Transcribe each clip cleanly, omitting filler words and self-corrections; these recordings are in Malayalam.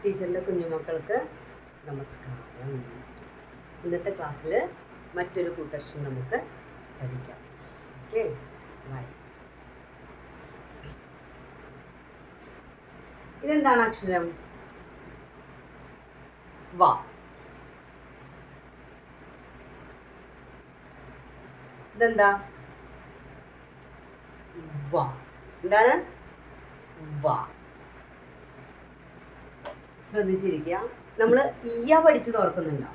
ടീച്ചറിൻ്റെ കുഞ്ഞുമക്കൾക്ക് നമസ്കാരം. ഇന്നത്തെ ക്ലാസ്സിൽ മറ്റൊരു കൂട്ടക്ഷരം നമുക്ക് പഠിക്കാം. Okay, bye. ഇതെന്താണ് അക്ഷരം? വ. ഇതെന്താ? വ. എന്താണ്? വ. ശ്രദ്ധിച്ചിരിക്കുക. നമ്മൾ ഇയ പഠിച്ചത് ഓർക്കുന്നുണ്ടോ?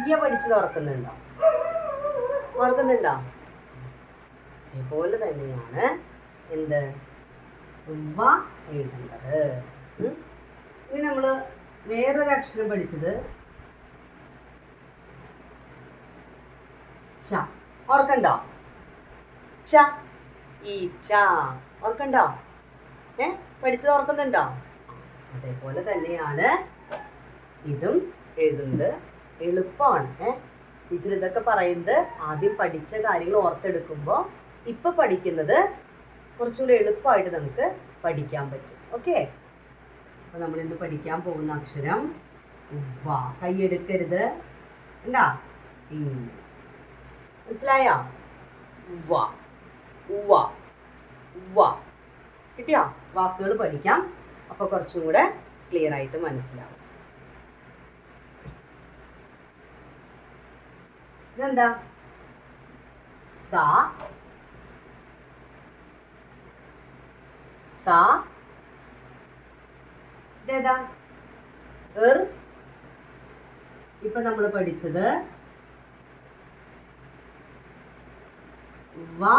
ഇയ പഠിച്ചത് ഓർക്കുന്നുണ്ടോ? അതേപോലെ തന്നെയാണ് എന്ത് വ എഴുതേണ്ടത്. ഇനി നമ്മൾ വേറൊരു അക്ഷരം പഠിച്ചത് ച. ഓർക്കണ്ടോ? ച, ഈ ച ഓർക്കണ്ടോ? പഠിച്ചത് ഓർക്കുന്നുണ്ടോ? അതേപോലെ തന്നെയാണ് ഇതും എഴുതുന്നത്. എളുപ്പമാണ്. ടീച്ചർ ഇതൊക്കെ പറയുന്നത് ആദ്യം പഠിച്ച കാര്യങ്ങൾ ഓർത്തെടുക്കുമ്പോൾ ഇപ്പൊ പഠിക്കുന്നത് കുറച്ചുകൂടി എളുപ്പമായിട്ട് നമുക്ക് പഠിക്കാൻ പറ്റും. ഓക്കെ, അപ്പൊ നമ്മൾ ഇന്ന് പഠിക്കാൻ പോകുന്ന അക്ഷരം വ. കൈയെടുക്കരുത്. എന്താ? മനസ്സിലായോ? വ. വ. വ. കിട്ടിയോ? വാക്കുകൾ പഠിക്കാം. അപ്പോൾ കുറച്ചും കൂടെ ക്ലിയർ ആയിട്ട് മനസ്സിലാവും. ഇതെന്താ? സ. സ. ഇതേതാ? എർ. ഇപ്പൊ നമ്മൾ പഠിച്ചത് വ.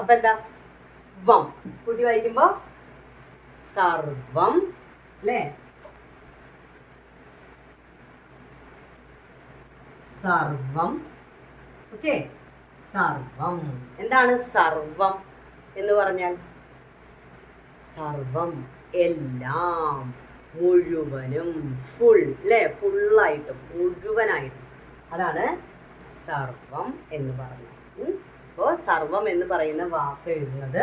അപ്പൊ എന്താ? വം. കൂട്ടി വായിക്കുമ്പോ സർവം അല്ലേ? സർവം. ഓക്കെ, സർവം. എന്താണ് സർവം എന്ന് പറഞ്ഞാൽ? സർവം എല്ലാം, മുഴുവനും, ഫുൾ അല്ലേ? ഫുള്ളായിട്ടും മുഴുവനായിട്ടും. അതാണ് സർവം എന്ന് പറഞ്ഞത്. അപ്പോൾ സർവം എന്ന് പറയുന്ന വാക്ക് എഴുതുന്നത്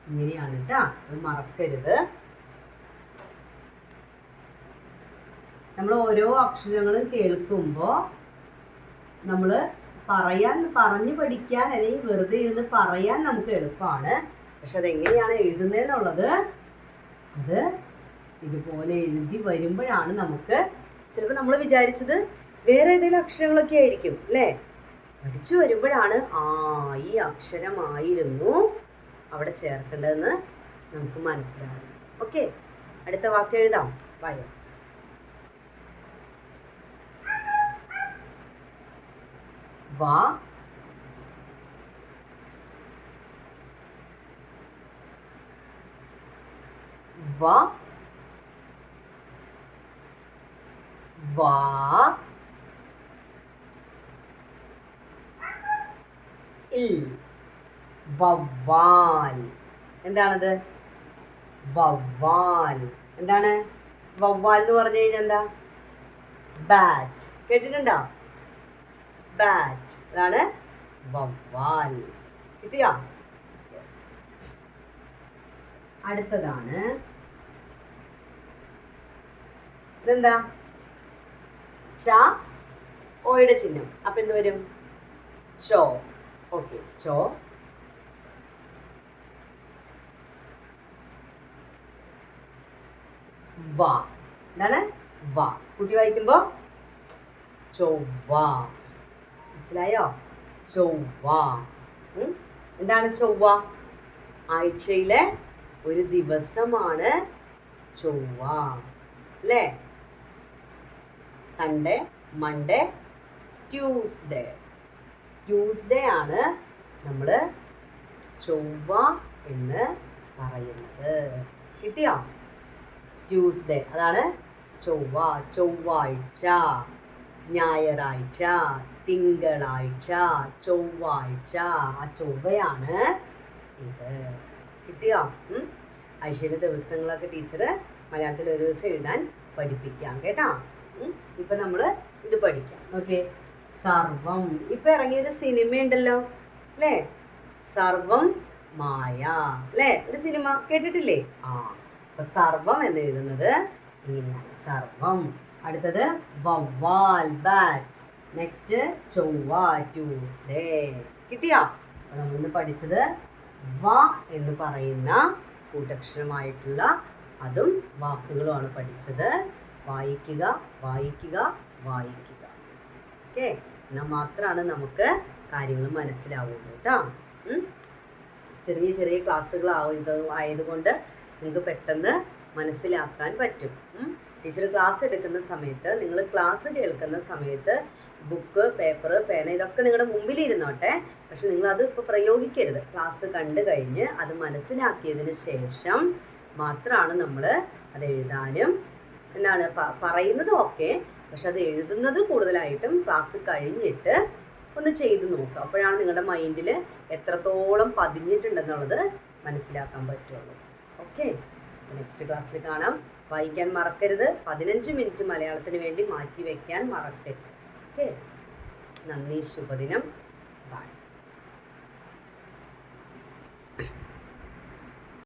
ഇങ്ങനെയാണ് കേട്ടോ. അത് മറക്കരുത്. നമ്മൾ ഓരോ അക്ഷരങ്ങളും കേൾക്കുമ്പോൾ നമ്മൾ പറഞ്ഞു പഠിക്കാൻ അല്ലെങ്കിൽ വെറുതെ ഇരുന്ന് പറയാൻ നമുക്ക് എളുപ്പമാണ്. പക്ഷെ അതെങ്ങനെയാണ് എഴുതുന്നതെന്നുള്ളത് അത് ഇതുപോലെ എഴുതി വരുമ്പോഴാണ് നമുക്ക് ചിലപ്പോൾ നമ്മൾ വിചാരിച്ചത് വേറെ ഏതെങ്കിലും അക്ഷരങ്ങളൊക്കെ ആയിരിക്കും അല്ലേ? പഠിച്ചു വരുമ്പോഴാണ് ഈ അക്ഷരമായിരുന്നു അവിടെ ചേർക്കേണ്ടതെന്ന് നമുക്ക് മനസ്സിലാകും. ഓക്കെ, അടുത്ത വാക്ക് എഴുതാം. വായോ. വ. വ. വാ. വവ്വാൽ. എന്താണത്? വവ്വാൽ. എന്താണ് വവ്വാൽ എന്ന് പറഞ്ഞു കഴിഞ്ഞാൽ? എന്താ? ബാറ്റ്. കേട്ടിട്ടുണ്ടോ? ബാറ്റ്. അതാണ് വവ്വാൽ. കിട്ടിയോ? യെസ്. അടുത്തതാണ് ഇതെന്താ? ച. ഓയുടെ ചിഹ്നം. അപ്പൊ എന്ത് വരും? ചോ. ഓക്കെ, ചോ. വ. എന്താണ്? വ. കൂട്ടി വായിക്കുമ്പോ ചൊവ്വ. മനസ്സിലായോ? ചൊവ്വ. എന്താണ് ചൊവ്വ? ആഴ്ചയിലെ ഒരു ദിവസമാണ് ചൊവ്വ അല്ലേ? Sunday, Monday, Tuesday. ട്യൂസ്ഡേ ആണ് നമ്മൾ ചൊവ്വ എന്ന് പറയുന്നത്. കിട്ടിയോ? ട്യൂസ്ഡേ അതാണ് ചൊവ്വ. ചൊവ്വാഴ്ച, ഞായറാഴ്ച, തിങ്കളാഴ്ച, ചൊവ്വാഴ്ച. ആ ചൊവ്വയാണ് ഇത്. കിട്ടിയോ? ആഴ്ചയിലെ ദിവസങ്ങളൊക്കെ ടീച്ചർ മലയാളത്തിൽ ഒരു ദിവസം എഴുതാൻ പഠിപ്പിക്കാം കേട്ടോ. ഇപ്പം നമ്മൾ ഇത് പഠിക്കാം. ഓക്കെ, സർവം. ഇപ്പം ഇറങ്ങിയൊരു സിനിമ ഉണ്ടല്ലോ അല്ലേ? സർവം മായ. അല്ലേ? ഒരു സിനിമ കേട്ടിട്ടില്ലേ? അപ്പൊ സർവം എന്ന് എഴുതുന്നത് ഇങ്ങനെയാണ്, സർവം. അടുത്തത് വവ്വാൽ, ബാറ്റ്. നെക്സ്റ്റ് ചൊവ്വ, ട്യൂസ്ഡേ. കിട്ടിയോ? അപ്പൊ നമ്മളിന്ന് പഠിച്ചത് വ എന്ന് പറയുന്ന കൂട്ടക്ഷരമായിട്ടുള്ള അതും വാക്കുകളുമാണ് പഠിച്ചത്. വായിക്കുക, വായിക്കുക, വായിക്കുക. ഓക്കെ, എന്നാൽ മാത്രമാണ് നമുക്ക് കാര്യങ്ങൾ മനസ്സിലാവുള്ളൂ കേട്ടോ. ചെറിയ ചെറിയ ആയതുകൊണ്ട് നിങ്ങൾക്ക് പെട്ടെന്ന് മനസ്സിലാക്കാൻ പറ്റും. ടീച്ചർ ക്ലാസ് എടുക്കുന്ന സമയത്ത്, നിങ്ങൾ ക്ലാസ് കേൾക്കുന്ന സമയത്ത് ബുക്ക്, പേപ്പർ, പേന ഇതൊക്കെ നിങ്ങളുടെ മുമ്പിൽ ഇരുന്നോട്ടെ. പക്ഷെ നിങ്ങളത് ഇപ്പോൾ പ്രയോഗിക്കരുത്. ക്ലാസ് കണ്ടു കഴിഞ്ഞ് അത് മനസ്സിലാക്കിയതിന് ശേഷം മാത്രമാണ് നമ്മൾ അത് എഴുതാനും എന്താണ് പറയുന്നത് ഓക്കെ, പക്ഷെ അത് എഴുതുന്നത് കൂടുതലായിട്ടും ക്ലാസ് കഴിഞ്ഞിട്ട് ഒന്ന് ചെയ്ത് നോക്കുക. അപ്പോഴാണ് നിങ്ങളുടെ മൈൻഡിൽ എത്രത്തോളം പതിഞ്ഞിട്ടുണ്ടെന്നുള്ളത് മനസ്സിലാക്കാൻ പറ്റുള്ളൂ. ഓക്കെ, നെക്സ്റ്റ് ക്ലാസ്സിൽ കാണാം. വായിക്കാൻ മറക്കരുത്. 15 മിനിറ്റ് മലയാളത്തിന് വേണ്ടി മാറ്റി വയ്ക്കാൻ മറക്കരുത്. ഓക്കെ, നന്ദി, ശുഭദിനം, ബൈ.